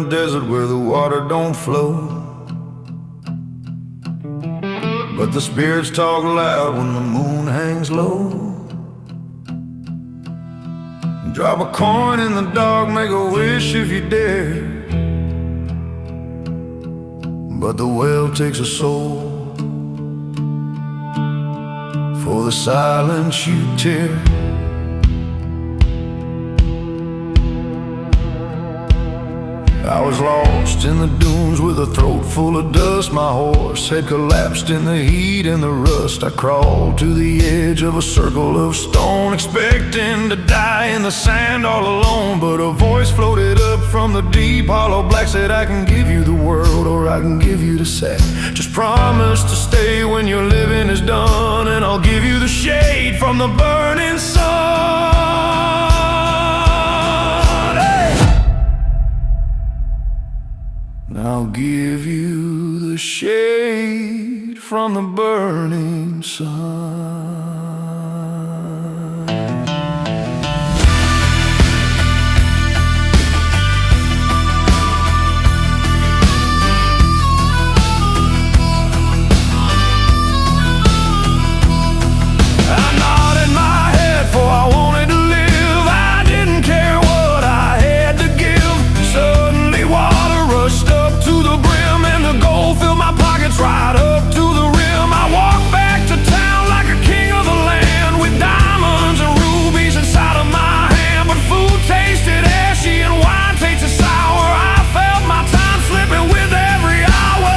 desert where the water don't flow. But the spirits talk loud when the moon hangs low. Drop a coin in the dark, make a wish if you dare. But the well takes a soul for the silence you tear. I was lost in the dunes with a throat full of dust. My horse had collapsed in the heat and the rust. I crawled to the edge of a circle of stone, expecting to die in the sand all alone. But a voice floated up from the deep hollow black, said, I can give you the world or I can give you the sack. Just promise to stay when your living is done, and I'll give you the shade from the burning sun. I'll give you the shade from the burning sun. I nodded my head, for I wanted to live. I didn't care what I had to give. Suddenly water rushed up to the brim, and the gold filled my pockets right up to the rim. I walked back to town like a king of the land, with diamonds and rubies inside of my hand. But food tasted ashy and wine tasted sour. I felt my time slipping with every hour.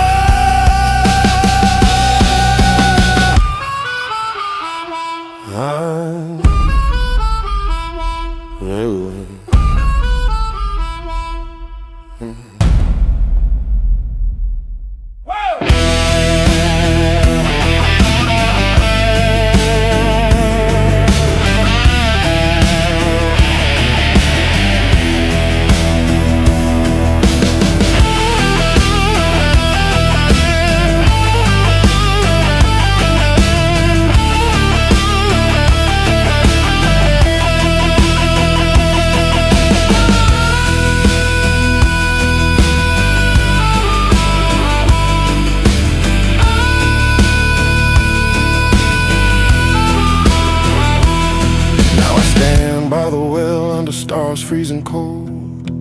By the well under stars freezing cold,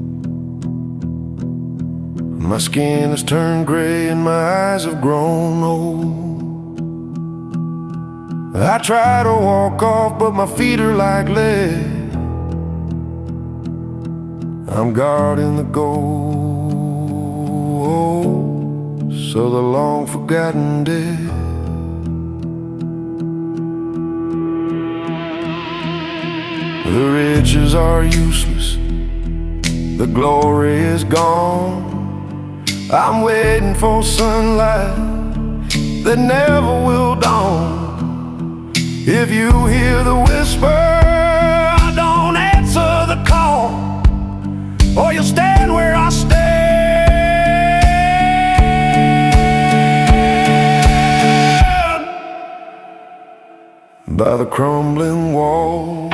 my skin has turned gray and my eyes have grown old. I try to walk off, but my feet are like lead. I'm guarding the gold, so the long forgotten dead. The riches are useless, the glory is gone. I'm waiting for sunlight that never will dawn. If you hear the whisper, I don't answer the call, or you'll stand where I stand, by the crumbling wall.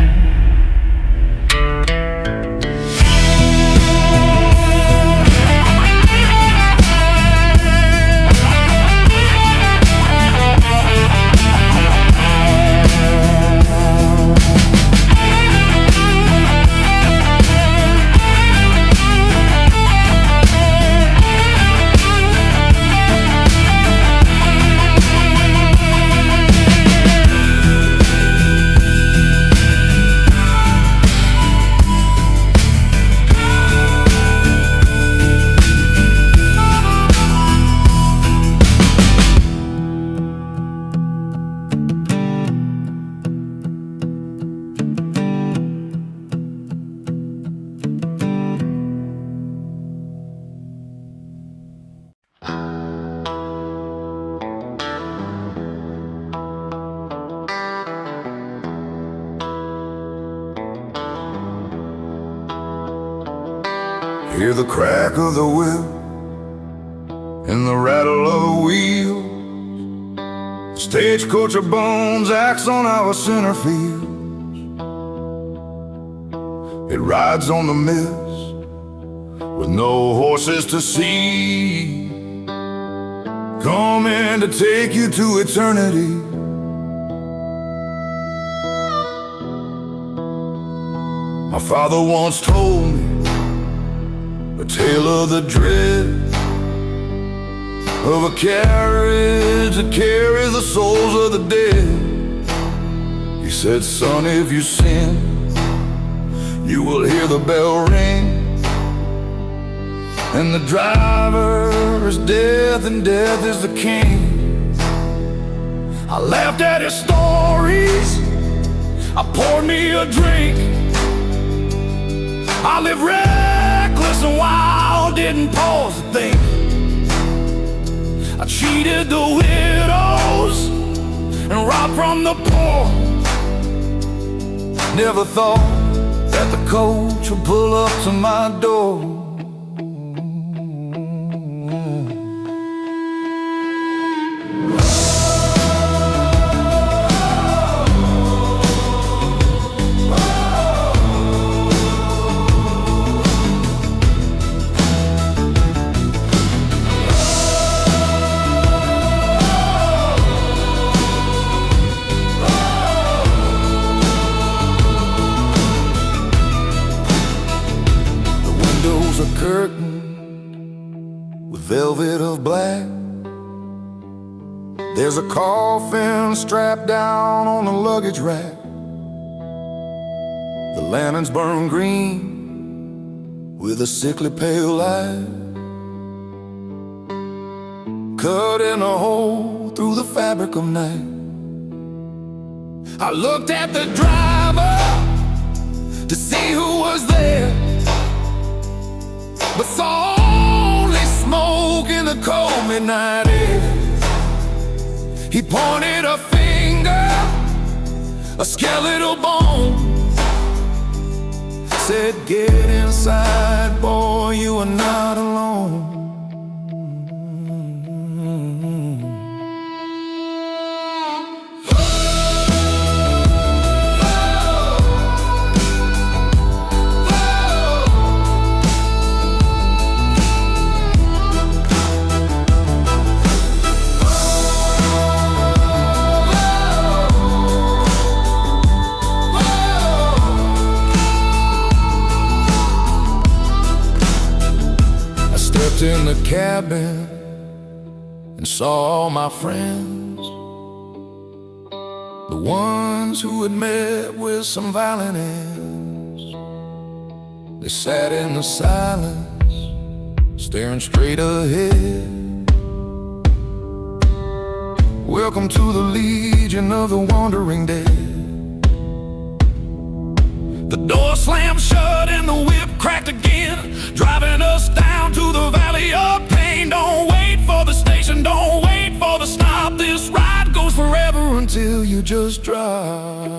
Hear the crack of the whip and the rattle of the wheel. Stagecoach of bones acts on our center field. It rides on the mist with no horses to see, coming to take you to eternity. My father once told me a tale of the dread of a carriage that carries the souls of the dead. He said, son, if you sin, you will hear the bell ring, and the driver is death and death is the king. I laughed at his stories, I poured me a drink. I lived reckless and wild, didn't pause to think. I cheated the widows and robbed from the poor. Never thought that the coach would pull up to my door. Curtain with velvet of black. There's a coffin strapped down on the luggage rack. The lanterns burn green with a sickly pale light, cut in a hole through the fabric of night. I looked at the driver to see who was there, but saw only smoke in the cold midnight air. He pointed a finger, a skeletal bone, said, get inside, boy, you are not alone. In the cabin and saw all my friends, the ones who had met with some violent ends. They sat in the silence, staring straight ahead. Welcome to the Legion of the Wandering Dead. The door slammed shut and the whip cracked again, driving us down to the valley of pain. Don't wait for the station, don't wait for the stop. This ride goes forever until you just drop.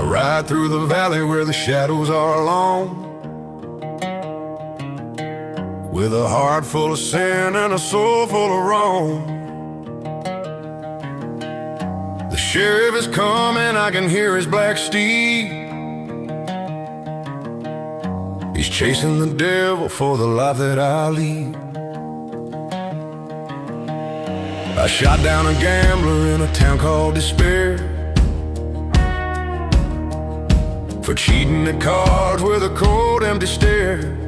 Ride through the valley where the shadows are long, with a heart full of sin and a soul full of wrong. The sheriff is coming, I can hear his black steed. He's chasing the devil for the life that I lead. I shot down a gambler in a town called Despair for cheating at cards with a cold, empty stare.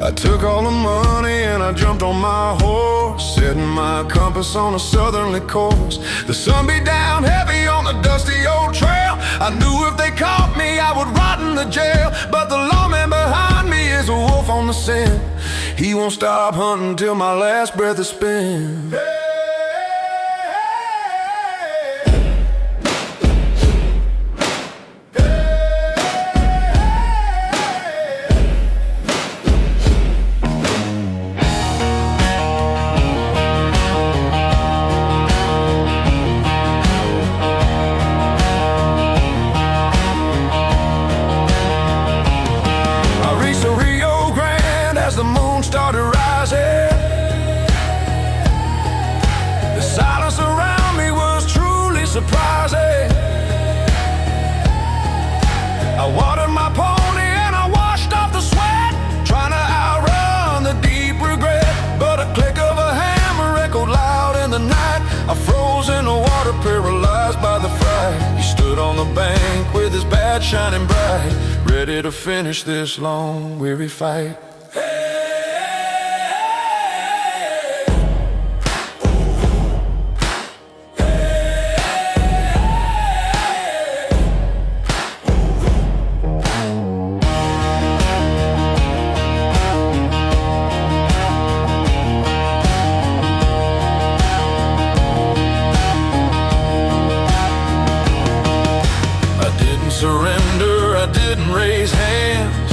I took all the money and I jumped on my horse, setting my compass on a southerly course. The sun beat down heavy on the dusty old trail. I knew if they caught me I would rot in the jail, but the lawman behind me is a wolf on the scent. He won't stop hunting till my last breath is spent. Started rising. The silence around me was truly surprising. I watered my pony and I washed off the sweat, trying to outrun the deep regret. But a click of a hammer echoed loud in the night. I froze in the water, paralyzed by the fright. He stood on the bank with his bat shining bright, ready to finish this long, weary fight. Surrender, I didn't raise hands.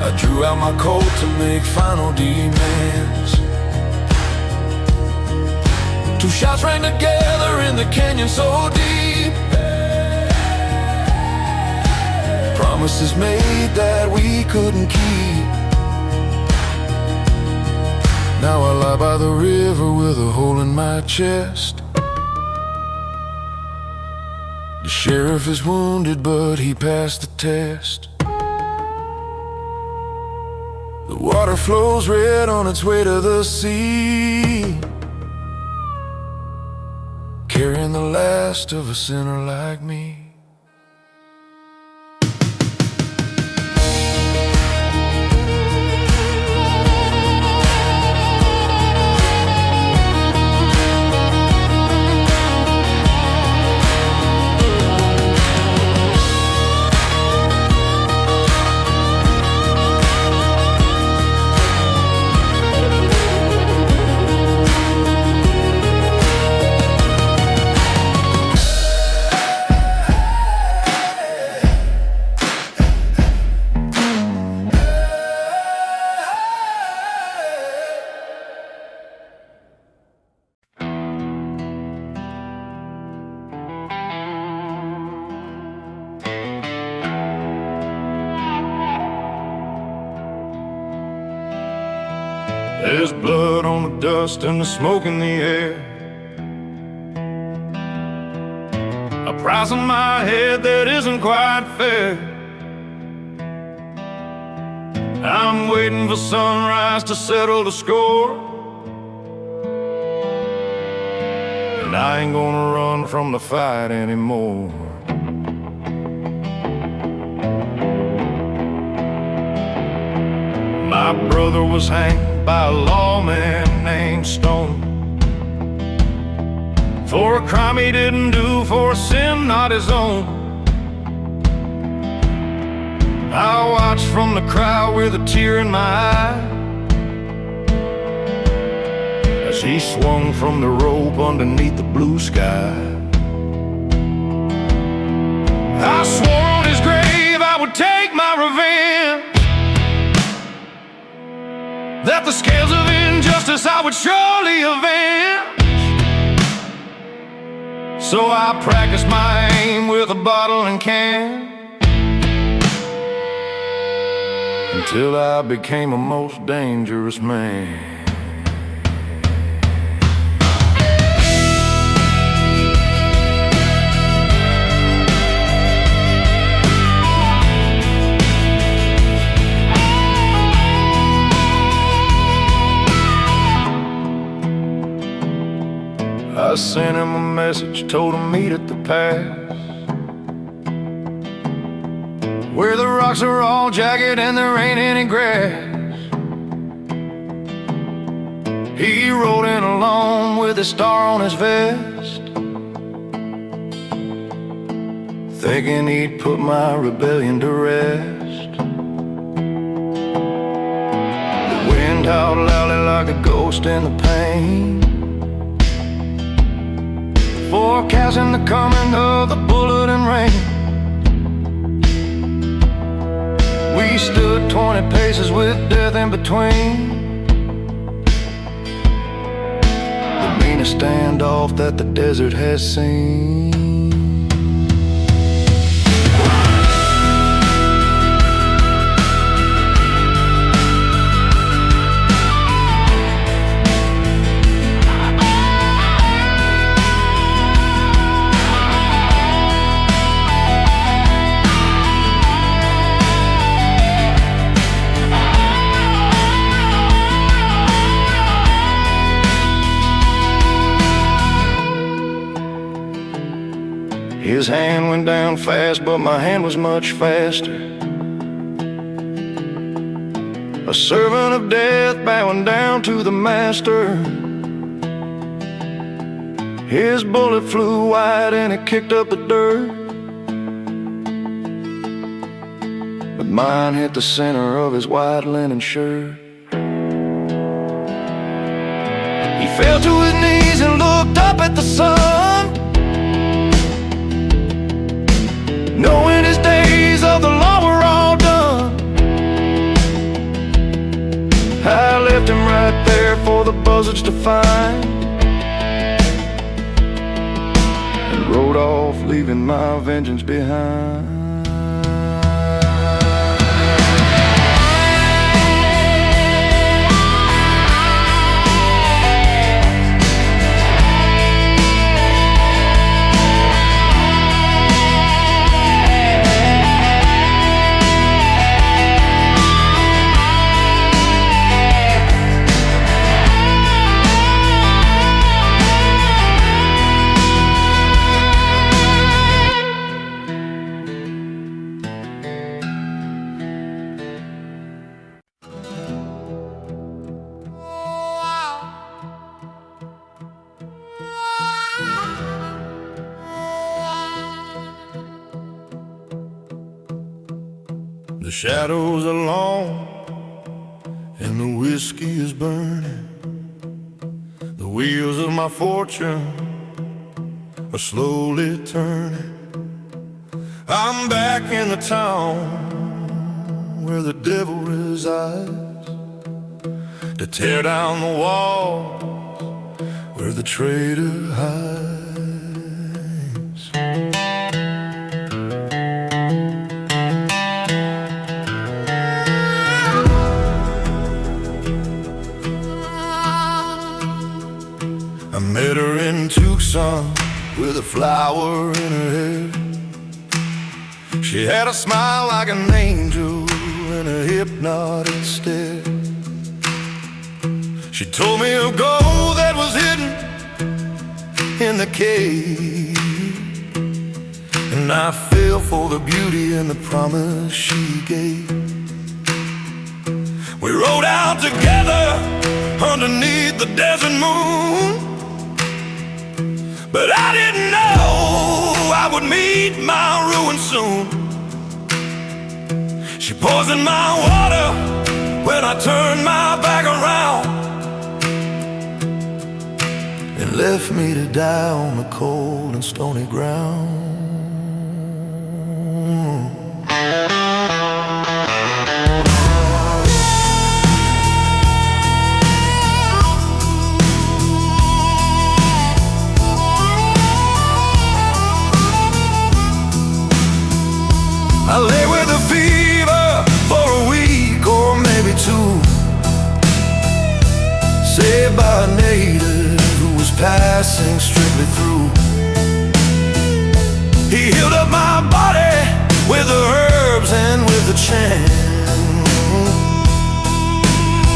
I drew out my coat to make final demands. Two shots rang together in the canyon so deep, promises made that we couldn't keep. Now I lie by the river with a hole in my chest. The sheriff is wounded, but he passed the test. The water flows red on its way to the sea, carrying the last of a sinner like me. There's blood on the dust and the smoke in the air. A price on my head that isn't quite fair. I'm waiting for sunrise to settle the score, and I ain't gonna run from the fight anymore. My brother was hanged by a lawman named Stone for a crime he didn't do, for a sin not his own. I watched from the crowd with a tear in my eye as he swung from the rope underneath the blue sky. I swore on his grave I would take my revenge, that the scales of injustice I would surely avenge. So I practiced my aim with a bottle and can, until I became a most dangerous man. I sent him a message, told him meet at the pass, where the rocks are all jagged and there ain't any grass. He rode in alone with a star on his vest, thinking he'd put my rebellion to rest. The wind howled loudly like a ghost in the pain, forecasting the coming of the bullet and rain. We stood 20 paces with death in between, the meanest standoff that the desert has seen. His hand went down fast, but my hand was much faster. A servant of death bowing down to the master. His bullet flew wide and it kicked up the dirt, but mine hit the center of his white linen shirt. He fell to his knees and looked up at the sun, knowing his days of the law were all done. I left him right there for the buzzards to find, and rode off leaving my vengeance behind. The shadows are long and the whiskey is burning. The wheels of my fortune are slowly turning. I'm back in the town where the devil resides, to tear down the walls where the traitor hides. I met her in Tucson with a flower in her hair. She had a smile like an angel and a hypnotic stare. She told me of gold that was hidden in the cave, and I fell for the beauty and the promise she gave. We rode out together underneath the desert moon, but I didn't know I would meet my ruin soon. She poisoned my water when I turned my back around, and left me to die on the cold and stony ground. I lay with a fever for a week or passing strictly through. He healed up my body with the herbs and with the chant.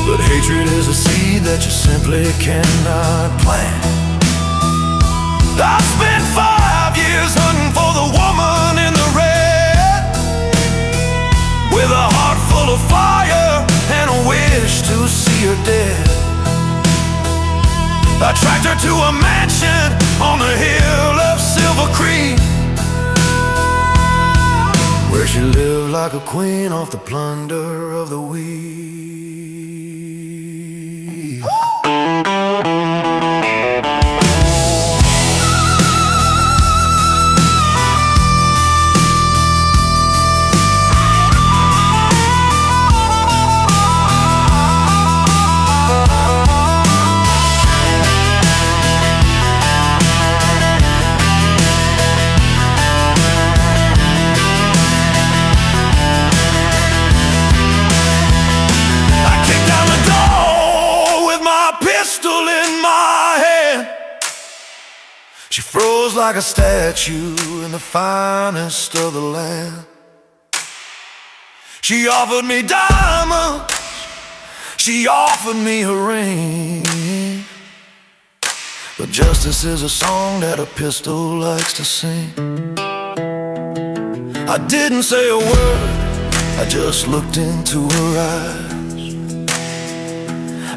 But hatred is a seed that you simply cannot plant. I spent 5 years hunting for the woman in the red, with a heart full of fire and a wish to see her dead. I tracked her to a mansion on the hill of Silver Creek, where she lived like a queen off the plunder of the weak. She froze like a statue in the finest of the land. She offered me diamonds, she offered me a ring, but justice is a song that a pistol likes to sing. I didn't say a word, I just looked into her eyes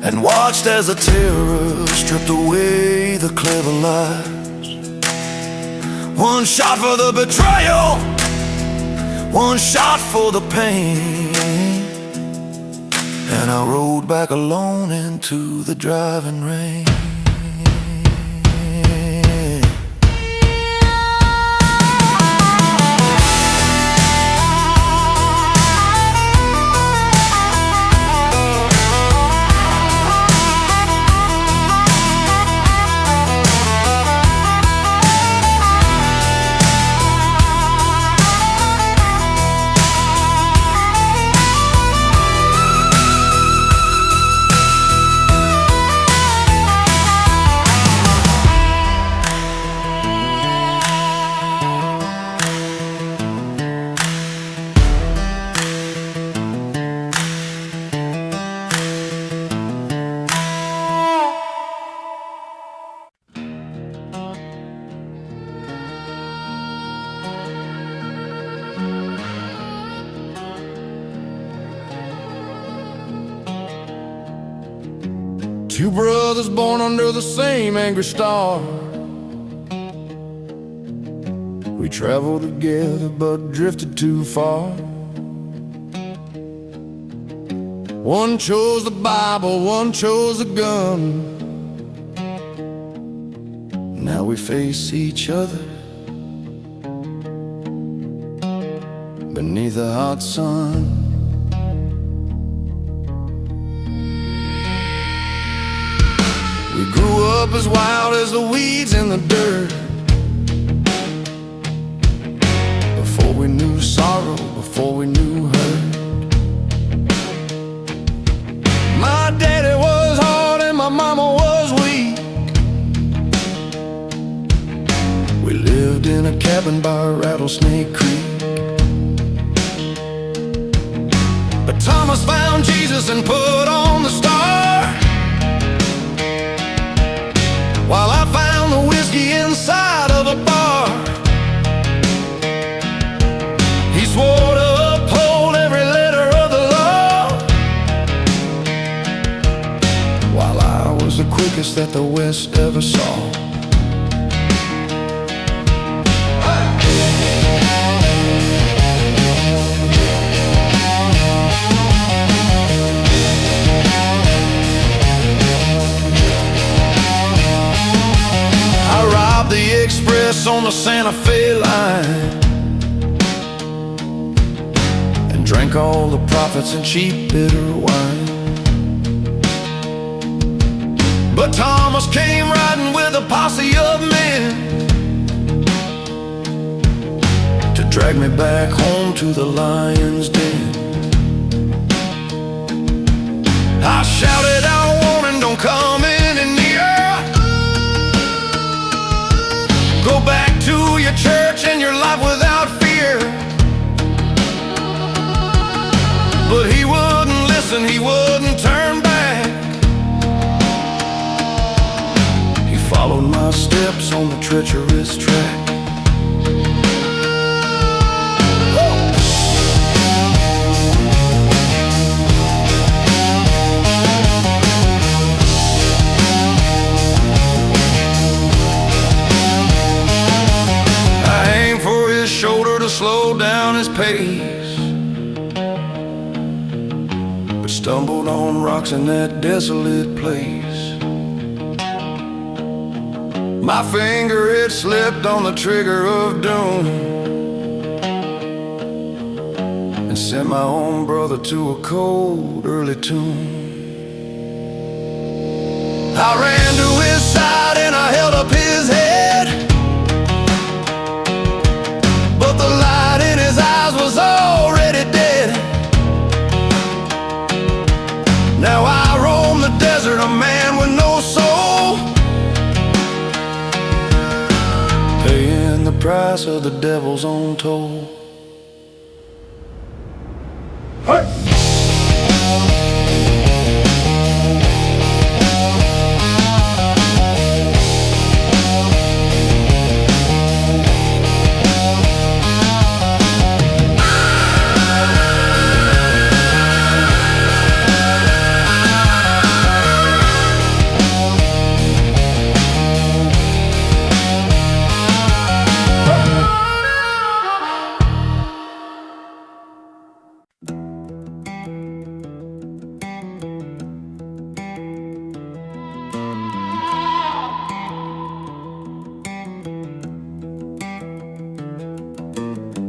and watched as the terror stripped away the clever lies. One shot for the betrayal, one shot for the pain, and I rode back alone into the driving rain. Two brothers born under the same angry star. We traveled together but drifted too far. One chose the Bible, one chose a gun. Now we face each other beneath a hot sun. We grew up as wild as the weeds in the dirt, before we knew sorrow, before we knew hurt. My daddy was hard and my mama was weak. We lived in a cabin by Rattlesnake Creek. But Thomas found Jesus and put on the star, while I found the whiskey inside of a bar. He swore to uphold every letter of the law, while I was the quickest that the West ever saw. The express on the Santa Fe line and drank all the profits in cheap bitter wine. But Thomas came riding with a posse of men to drag me back home to the lion's den. I shouted out, warning, don't come in near, steps on the treacherous track. Shoulder to slow down his pace, but stumbled on rocks in that desolate place. My finger, it slipped on the trigger of doom and sent my own brother to a cold early tomb. I ran to his side and I held up his head, but the light in his eyes was already dead. Now I roam the desert, a man with no soul, paying the price of the devil's own toll. Hey!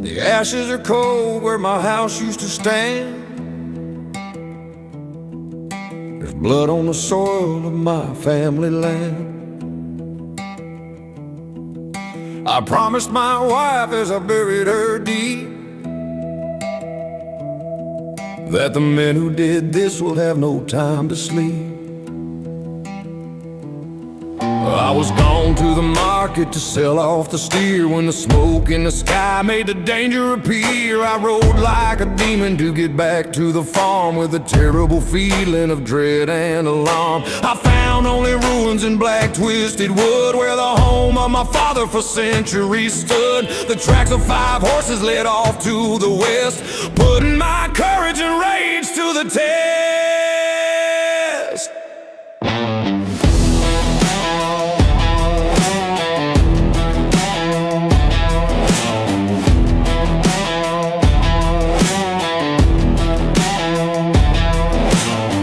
The ashes are cold where my house used to stand. There's blood on the soil of my family land. I promised my wife as I buried her deep that the men who did this will have no time to sleep. I was gone to the market to sell off the steer when the smoke in the sky made the danger appear. I rode like a demon to get back to the farm with a terrible feeling of dread and alarm. I found only ruins in black twisted wood where the home of my father for centuries stood. The tracks of 5 horses led off to the west, putting my courage and rage to the test.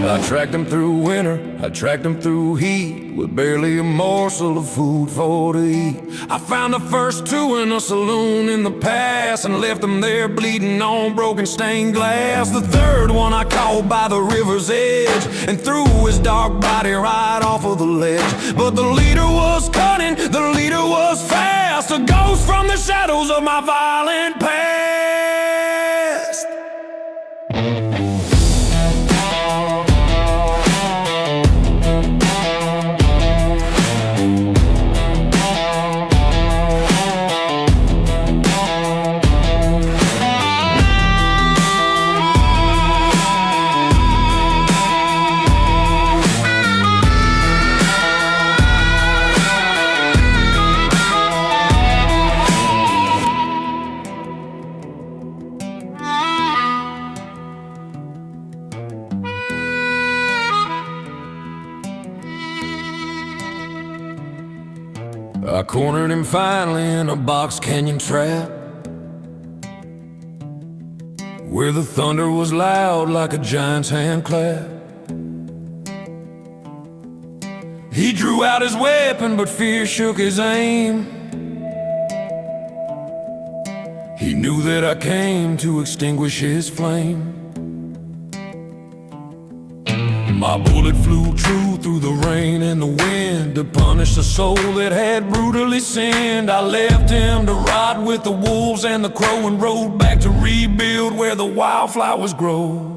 I tracked them through winter, I tracked them through heat, with barely a morsel of food for to eat. I found the first 2 in a saloon in the past and left them there bleeding on broken stained glass. The 3rd one I caught by the river's edge and threw his dark body right off of the ledge. But the leader was cunning, the leader was fast, a ghost from the shadows of my violent past. I cornered him finally in a box canyon trap, where the thunder was loud like a giant's hand clap. He drew out his weapon, but fear shook his aim. He knew that I came to extinguish his flame. My bullet flew true through the rain and the wind to punish the soul that had brutally sinned. I left him to rot with the wolves and the crow and rode back to rebuild where the wildflowers grow.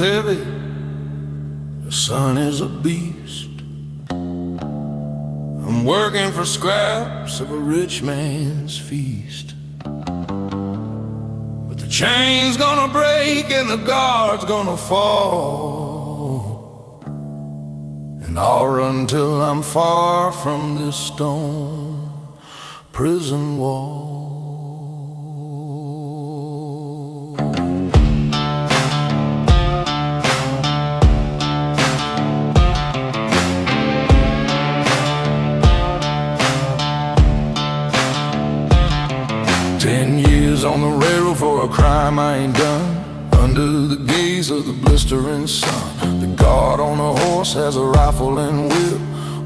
heavy, the sun is a beast. I'm working for scraps of a rich man's feast. But the chain's gonna break and the guard's gonna fall, and I'll run till I'm far from this stone prison wall. 10 years on the railroad for a crime I ain't done, under the gaze of the blistering sun. The guard on a horse has a rifle and whip,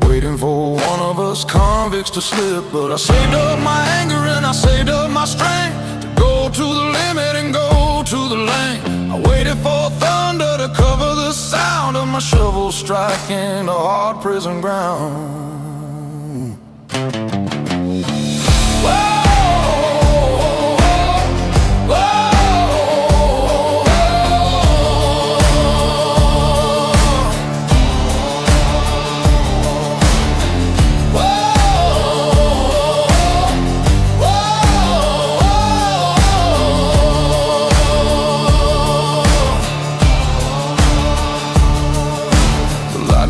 waiting for one of us convicts to slip. But I saved up my anger and I saved up my strength to go to the limit and go to the length. I waited for thunder to cover the sound of my shovel striking the hard prison ground.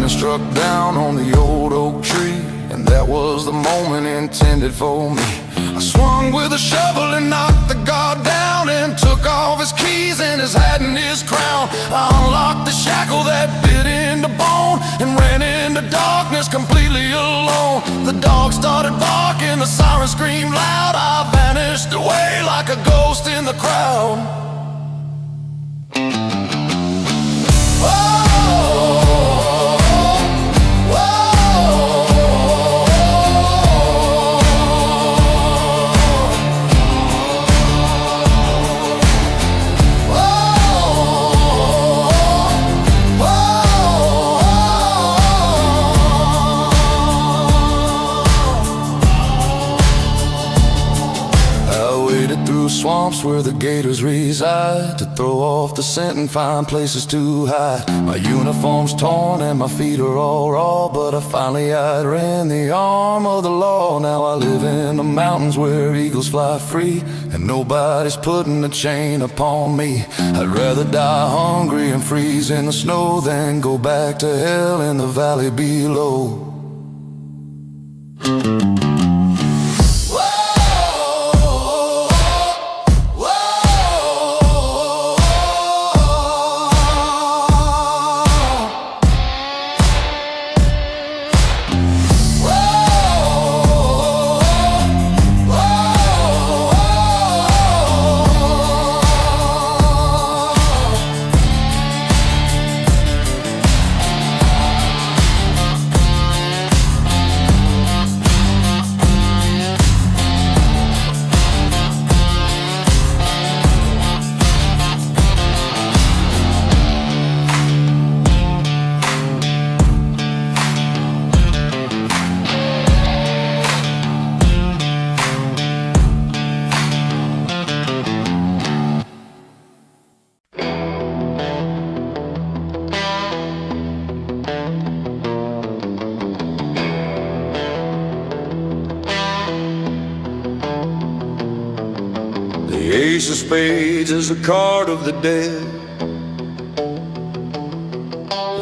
Struck down on the old oak tree, and that was the moment intended for me. I swung with a shovel and knocked the guard down, and took off his keys and his hat and his crown. I unlocked the shackle that bit into bone, and ran into darkness completely alone. The dog started barking, the siren screamed loud. I vanished away like a ghost in the crowd. Swamps where the gators reside, to throw off the scent and find places to hide. My uniform's torn and my feet are all raw, but I finally outran the arm of the law. Now I live in the mountains where eagles fly free, and nobody's putting a chain upon me. I'd rather die hungry and freeze in the snow than go back to hell in the valley below. The ace of spades is the card of the dead.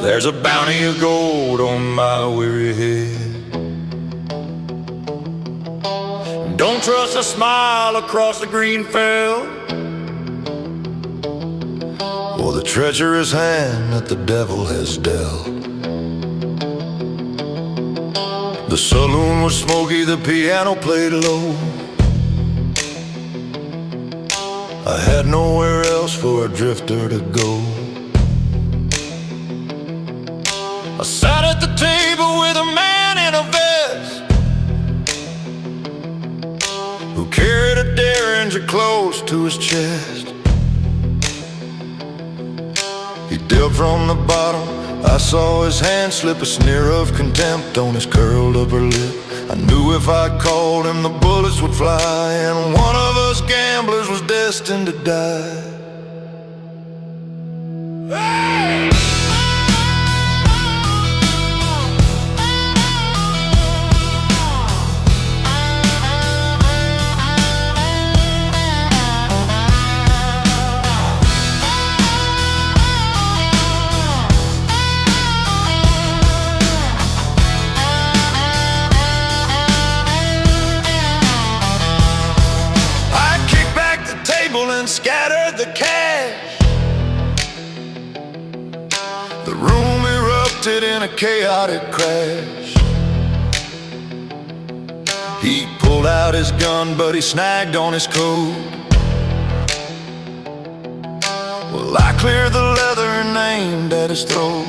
There's a bounty of gold on my weary head. Don't trust a smile across the green fell, or the treacherous hand that the devil has dealt. The saloon was smoky, the piano played low. I had nowhere else for a drifter to go. I sat at the table with a man in a vest who carried a derringer close to his chest. He dealt from the bottom. I saw his hand slip, a sneer of contempt on his curled upper lip. I knew if I called him the bullets would fly, and one of us gamblers was destined to die. And scattered the cash. The room erupted in a chaotic crash. He pulled out his gun, but he snagged on his coat. Well, I cleared the leather and aimed at his throat.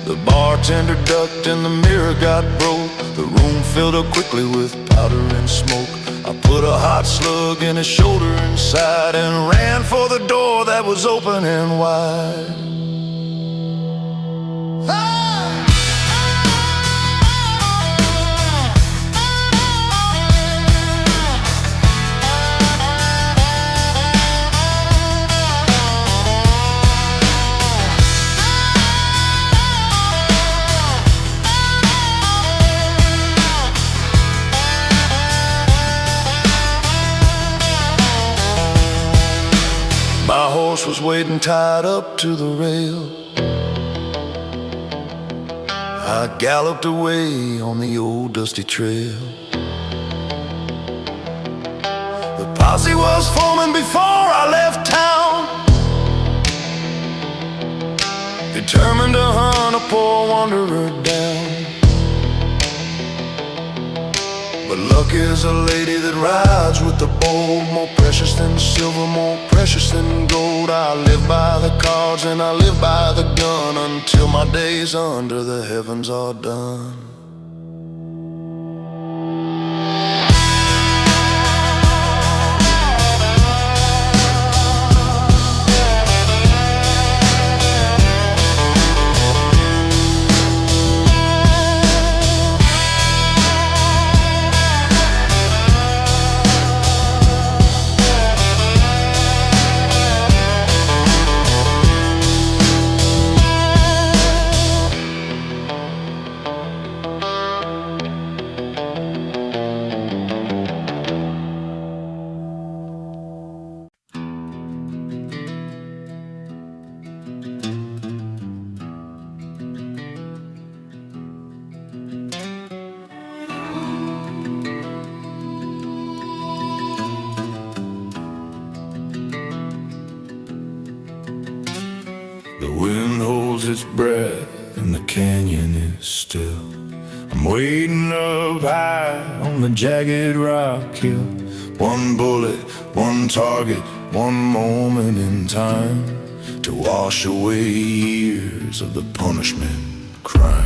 The bartender ducked and the mirror got broke. The room filled up quickly with powder and smoke. I put a hot slug in his shoulder inside and ran for the door that was open and wide. My horse was waiting tied up to the rail. I galloped away on the old dusty trail. The posse was forming before I left town, determined to hunt a poor wanderer down. But luck is a lady that rides with the bold, more precious than silver, more precious than gold. I live by the cards and I live by the gun until my days under the heavens are done. The wind holds its breath and the canyon is still. I'm waiting up high on the jagged rock hill. One bullet, one target, one moment in time to wash away years of the punishment crime.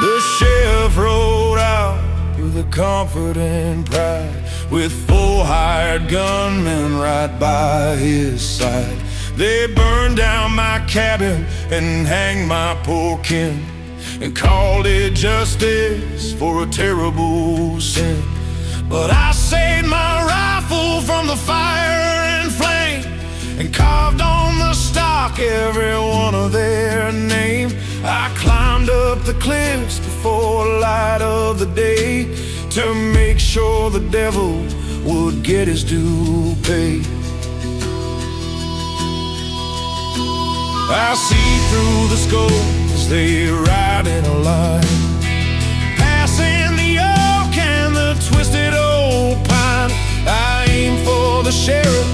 The sheriff rode out with a comfort and pride, with 4 hired gunmen right by his side. They burned down my cabin and hanged my poor kin, and called it justice for a terrible sin. But I saved my rifle from the fire and flame, and carved on the stock every one of their name. I climbed up the cliffs before the light of the day to make sure the devil would get his due pay. I see through the scope as they ride in a line, passing the oak and the twisted old pine. I aim for the sheriff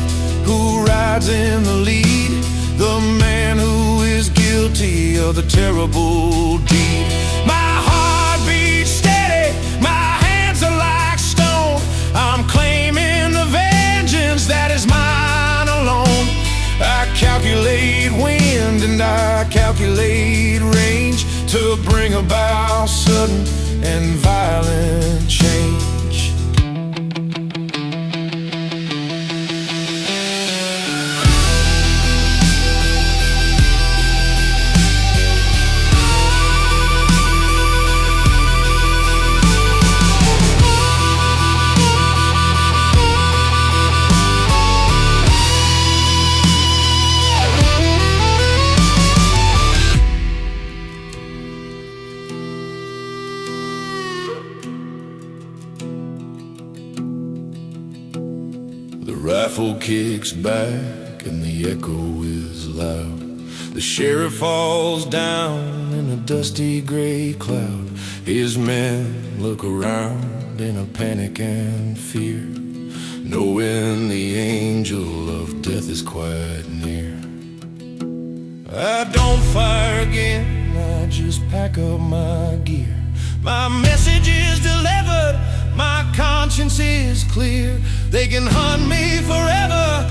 who rides in the lead, the man who is guilty of the terrible deed. My heart beats steady, my hands are like stone. I'm claiming the vengeance that is mine alone. I calculate wind and I calculate range to bring about sudden and violent change. rifle kicks back and the echo is loud. The sheriff falls down in a dusty gray cloud. His men look around in a panic and fear, knowing the angel of death is quite near. I don't fire again, I just pack up my gear. My message is delivered, my conscience is clear. They can hunt me forever,